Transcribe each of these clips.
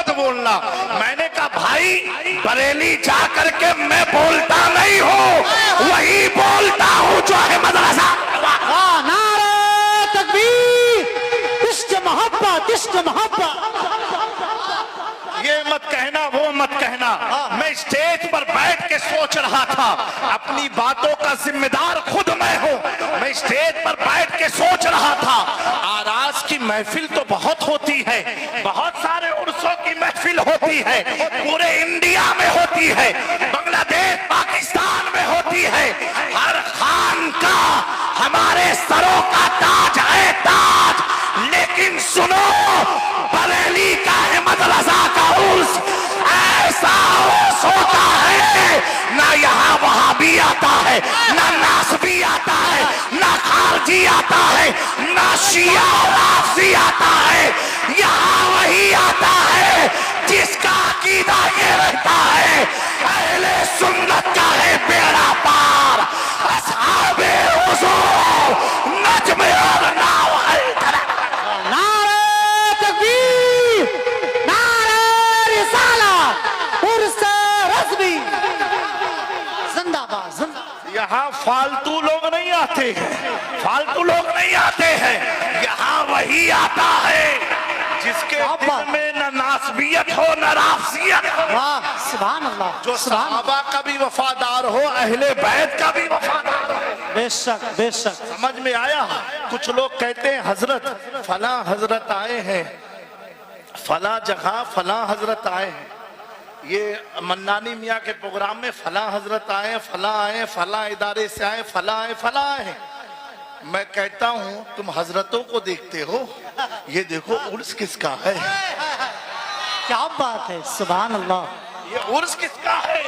मत बोलना। मैंने कहा भाई बरेली जा करके मैं बोलता नहीं हूँ, वही बोलता हूँ जो है मदरसा। नारे तकबीर, इश्क मोहब्बत, इश्क मोहब्बत। ये मत कहना, वो मत कहना। मैं स्टेज पर बैठ के सोच रहा था, अपनी बातों का जिम्मेदार खुद मैं हूँ। मैं स्टेज पर बैठ के सोच रहा था, आरास की महफिल तो बहुत होती है, बहुत सारे उर्सों की महफिल होती है, पूरे इंडिया में होती है, बांग्लादेश पाकिस्तान में होती है। हर खान का हमारे सरों का ताज है ताज। लेकिन सुनो, बरेली का अहमद रजा का उर्स ऐसा उर्स होता है, ना यहाँ वहाबी आता है, ना नासबी आता है, ना खारजी आता है, ना शिया राफजी आता है। यहाँ वही आता है जिसका अकीदा ये रहता है, अहले सुन्नत का है बेड़ा पार, अस्हाबे हुजूर नज्म और नाव अलतरा। नारे तकबीर, नारे रिसालत, उर्स रज़वी जिंदाबाद, जिंदाबाद। यहाँ फालतू लोग नहीं आते हैं, फालतू लोग नहीं आते हैं। यहाँ वही आता है जिसके दिल में न नासबियत हो न राफसियत हो, वाह सुभान अल्लाह, जो सहाबा का भी वफादार हो, अहले बैत का भी वफादार हो। बेशक बेशक। समझ में आया? कुछ लोग कहते हैं हजरत फला हजरत आए हैं, फला जगह फला हजरत आए हैं। ये मन्नानी मियाँ के प्रोग्राम में फला हजरत आए, फला आए, फला इदारे से आए, फला आए, फला आए। मैं कहता हूँ तुम हजरतों को देखते हो, ये देखो उर्स किसका है। क्या बात है, सुभान अल्लाह। ये उर्स किसका है?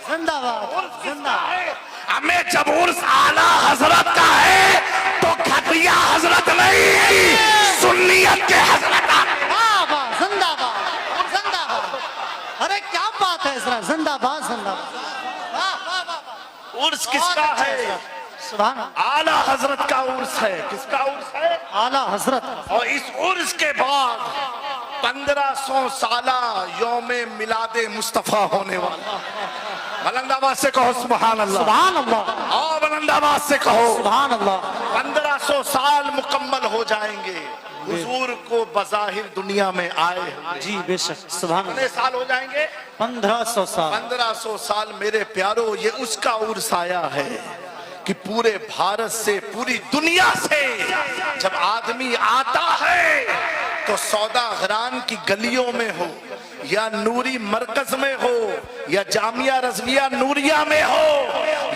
जिंदाबाद, जिंदाबाद। है। हमें जब उर्स आला हजरत का है तो घटिया हजरत नहीं, सुन्नियत के हजरत। जिंदाबाद, जिंदाबाद। अरे क्या बात है इसरा, जिंदाबाद, जिंदाबाद। वाह वाह वाह। उर्स किसका है? सुभान अल्लाह। आला हजरत का उर्स है। किसका उर्स है? आला हजरत। और इस उर्स के बाद 1500 साला यौमे मिलादे मुस्तफा होने वाला। बुलंदाबाद से कहो सुभान अल्लाह, सुभान अल्लाह। और बुलंदाबाद से कहो सुभान अल्लाह। 1500 साल मुकम्मल हो जाएंगे हुजूर को बज़ाहिर दुनिया में आए। जी बेशक, सुभान कितने अल्लाह। साल हो जाएंगे? 1500 साल। 1500 साल मेरे प्यारो, ये उसका उर्स आया है कि पूरे भारत से, पूरी दुनिया से जब आदमी आता है तो सौदागरान की गलियों में हो, या नूरी मरकज में हो, या जामिया रज़विया नूरिया में हो,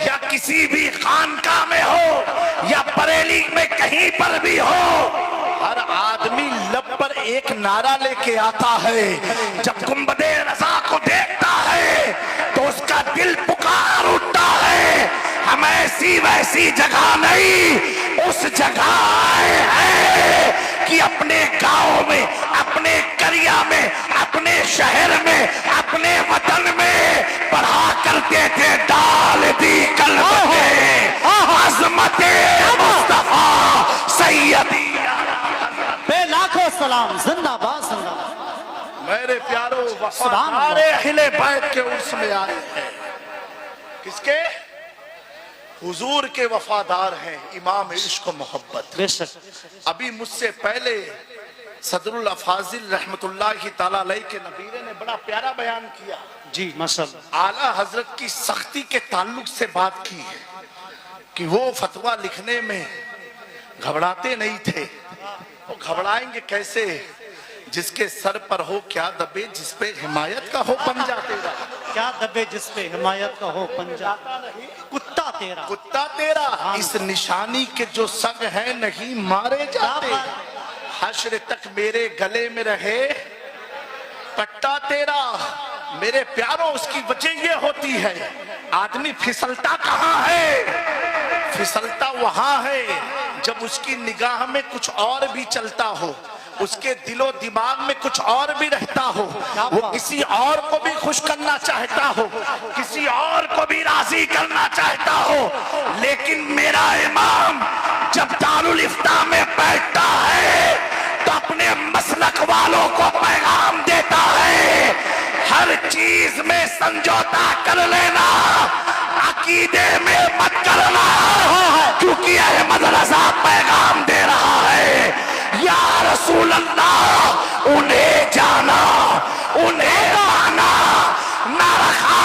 या किसी भी खानका में हो, या बरेली में कहीं पर भी हो, हर आदमी लब पर एक नारा लेके आता है। जब गुंबदे रज़ा को देखता है तो उसका दिल पुकार उठता है, हम ऐसी वैसी जगह नहीं, उस जगह आए हैं कि अपने गांव में, अपने करिया में, अपने शहर में, अपने वतन में पढ़ा करते थे डाल दी कल्ब में अज़मते मुस्तफा सैयदी। लाखों सलाम, जिंदाबाद, जिंदाबाद। मेरे प्यारो वफादार अहले बैत के उर्स में आए हैं। किसके? हुजूर के वफादार हैं, इमाम इश्क मोहब्बत। बेशक। अभी मुझसे पहले सदरुल अफाजिल रहमतुल्लाहि ताला अलैह के नबीरे ने बड़ा प्यारा बयान किया। जी माशाअल्लाह। आला हजरत की सख्ती के ताल्लुक से बात की है कि वो फतवा लिखने में घबराते नहीं थे। वो घबराएंगे कैसे? जिसके सर पर हो क्या दबे, जिस पे हिमायत का हो पंजा तेरा। क्या दबे जिस पे हिमायत का हो पंजा, कुत्ता तेरा, कुत्ता तेरा। इस निशानी के जो संग है नहीं मारे जाते, हश्र तक मेरे गले में रहे पट्टा तेरा। मेरे प्यारों, उसकी वजह ये होती है, आदमी फिसलता कहाँ है? फिसलता वहां है जब उसकी निगाह में कुछ और भी चलता हो, उसके दिलो दिमाग में कुछ और भी रहता हो, वो किसी और को भी खुश करना चाहता हो, किसी और को भी राजी करना चाहता हो। लेकिन मेरा इमाम जब दारुल इफ्ता में बैठता है तो अपने मसलक वालों को पैगाम देता चीज में समझौता कर लेना, अकीदे में मत करना, क्योंकि अहमद रजा पैगाम दे रहा है, या रसूल अल्लाह उन्हें जाना, उन्हें माना, ना रखा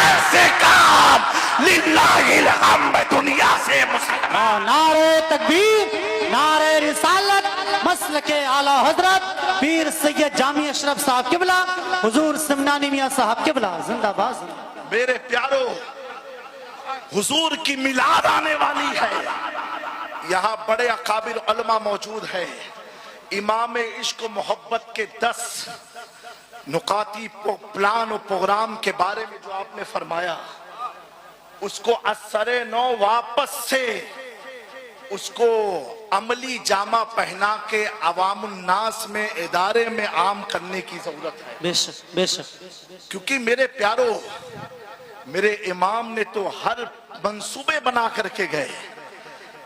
ऐसे काम लिल्लाहिल हम्द दुनिया से मुसलमान। नारे तकबीर, नारे रिसालत, मसलके आला हजरत पीर सैयद जामी अशरफ साहब किबला, हुजूर सिमनानी मियां साहब किबला, जिंदाबाद जिंदाबाद। मेरे प्यारो, हुजूर की मिलाद आने वाली है, यहाँ बड़े अकाबिर उलमा मौजूद है। इमाम इश्क मोहब्बत के 10 नुकाती प्लान और प्रोग्राम के बारे में जो आपने फरमाया, उसको असरे नौ वापस से उसको अमली जामा पहना के अवामुन्नास में, इदारे में आम करने की जरूरत है। बेशक बेशक, क्योंकि मेरे प्यारो, मेरे इमाम ने तो हर मंसूबे बना करके गए,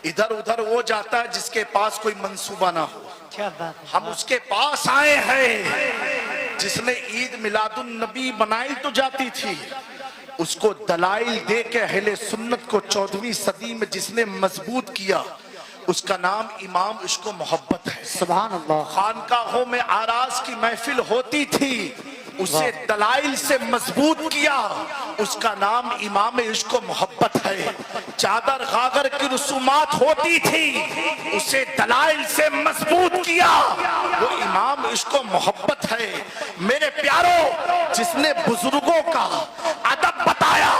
इधर उधर वो जाता है जिसके पास कोई मंसूबा ना हो। क्या बात है। हम उसके पास आए हैं जिसने ईद मिलादुन नबी बनाई तो जाती थी, उसको दलाइल दे के अहले सुन्नत को 14वीं सदी में जिसने मजबूत किया, उसका नाम इमाम इश्क मोहब्बत है। सुभान अल्लाह। खानकाहों में आराज की महफिल होती थी, उसे दलाइल से मजबूत किया, उसका नाम इमाम इश्क मोहब्बत है। चादर गागर की रसूमात होती थी, उसे दलाइल से मजबूत किया, वो इमाम इश्क मोहब्बत है। मेरे प्यारो, जिसने बुजुर्गों का अदब बताया,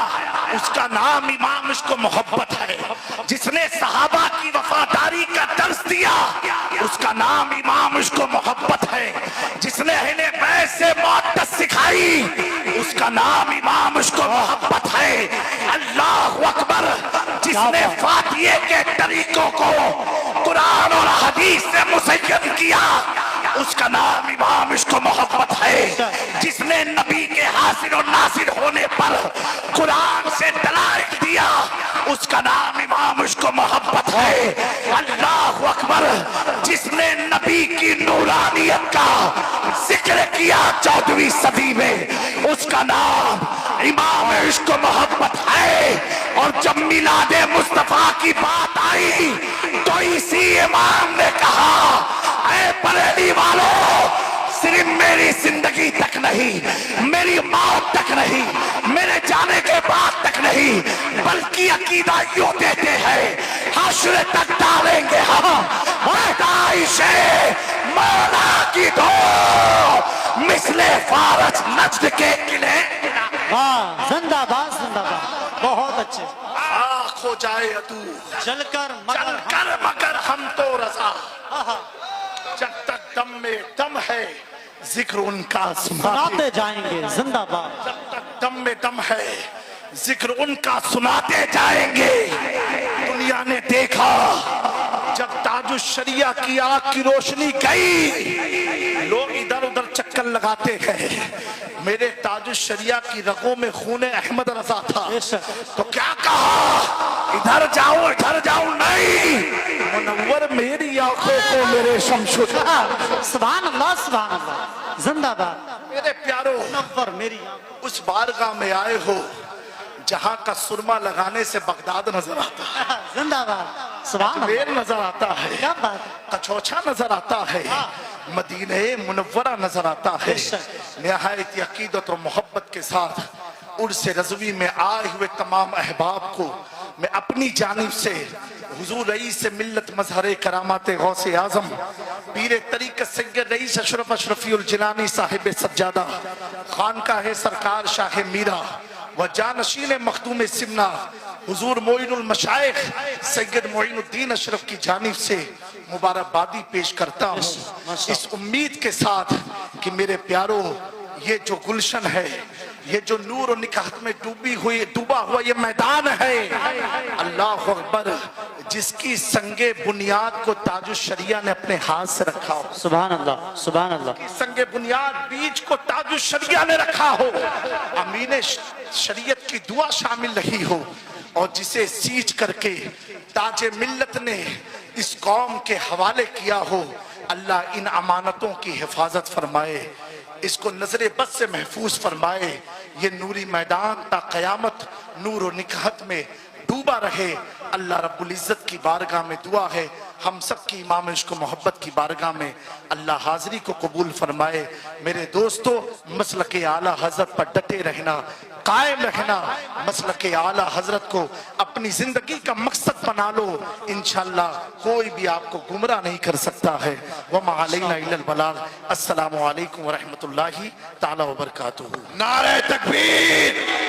उसका नाम इमाम इश्क मोहब्बत है। जिसने सहाबा की वफादारी का दर्स दिया, उसका नाम इमाम इश्क मोहब्बत है। जिसने अहले बैत से मौत सिखाई, उसका नाम इमाम इश्क मोहब्बत है। अल्लाह अकबर। जिसने फातिहे के तरीकों को कुरान और हदीस से मुसय्यद किया, उसका नाम इमाम इश्क मोहब्बत है। जिसने नबी के हासिल और नासिर होने पर कुरान से दलाइल दिया, उसका नाम इमाम इश्क मोहब्बत है। अल्लाह अकबर। जिसने नबी की नूरानियत का जिक्र किया 14वीं सदी में, उसका नाम इमाम इश्क मोहब्बत है। और जब मिलादे मुस्तफा की बात आई, तो इसी इमाम ने कहा, ऐ बरेली वालों, सिर्फ मेरी जिंदगी तक नहीं, मेरी मौत तक नहीं, मेरे जाने के बाद तक नहीं, बल्कि अकीदा यूं देते हैं, हश्र तक डालेंगे हम पैदाइशे मौला की दो, मिसले फारज नज्द के किले। वाह, जिंदाबाद जिंदाबाद, बहुत अच्छे। आँख हो जाए तू चलकर मगर हम तो रजा, जब तक दम में दम है जिक्र उनका सुनाते जाएंगे। जिंदाबाद। जब तक दम में दम है जिक्र उनका सुनाते जाएंगे। दुनिया ने देखा, जब ताजुश शरिया की आग की रोशनी गई, लोग इधर उधर चक्कर लगाते गए। मेरे ताजुश शरिया की रगों में खून अहमद रजा था, तो क्या कहा, इधर जाओ नहीं, मुनव्वर मेरी आंखों को मेरे शमशुद। सुभान अल्लाह सुभान अल्लाह, जिंदाबाद। मेरे प्यारो, मुनव्वर मेरी उस बारगाह में आए हो जहां का सुरमा लगाने से बगदाद नजर आता है, जिंदाबाद। सुभान वेर नजर आता है, क्या बात, कछोछा नजर आता है, मदीने मुनव्वरा नजर आता है। निहायत अकीदत और मोहब्बत के साथ उर्स रज़वी में आए हुए तमाम अहबाब को मैं अपनी जानिब से हुजूर रईस मिल्लत मजहर करामात गौसे आजम पीर तरीक़त सैयद रईस अशरफ अशरफीउल जिलानी साहिब सज्जादा खानकाह सरकार शाह मीरा व जानशीन मखदूम सिमना हुजूर मोइनुल मशाइख सैयद मोइनुद्दीन अशरफ की जानिब से मुबारकबादी पेश करता हूँ, इस उम्मीद के साथ कि मेरे प्यारो, ये जो गुलशन है, ये जो नूर और निकाहत में डूबा हुआ ये मैदान है, अल्लाह अकबर, जिसकी संगे बुनियाद को ताजुश शरिया ने अपने हाथ से रखा हो। सुभान अल्लाह सुभान अल्लाह। संगे बुनियाद बीज को ताजुश शरिया ने रखा हो, अमीन शरीयत की दुआ शामिल रही हो, और जिसे सींच करके ताजे मिल्लत ने इस कौम के हवाले किया हो, अल्लाह इन अमानतों की हिफाजत फरमाए, इसको नजर बस से महफूज फरमाए। ये नूरी मैदान ता कयामत नूर और निकहत में डूबा रहे। अल्लाह रब्बुल इज्जत की बारगाह में दुआ है, हम सब की इमाम इश्क मोहब्बत की बारगाह में अल्लाह हाजिरी को कबूल फरमाए। मेरे दोस्तों, मसलके आला हजरत पर डटे रहना, कायम रहना, मसलके आला हजरत को अपनी जिंदगी का मकसद बना लो। इंशाअल्लाह कोई भी आपको गुमराह नहीं कर सकता है। वमा अलैना इल्लल बलाग। अस्सलामु अलैकुम व रहमतुल्लाहि ताला व बरकातुहू। नारे तकबीर।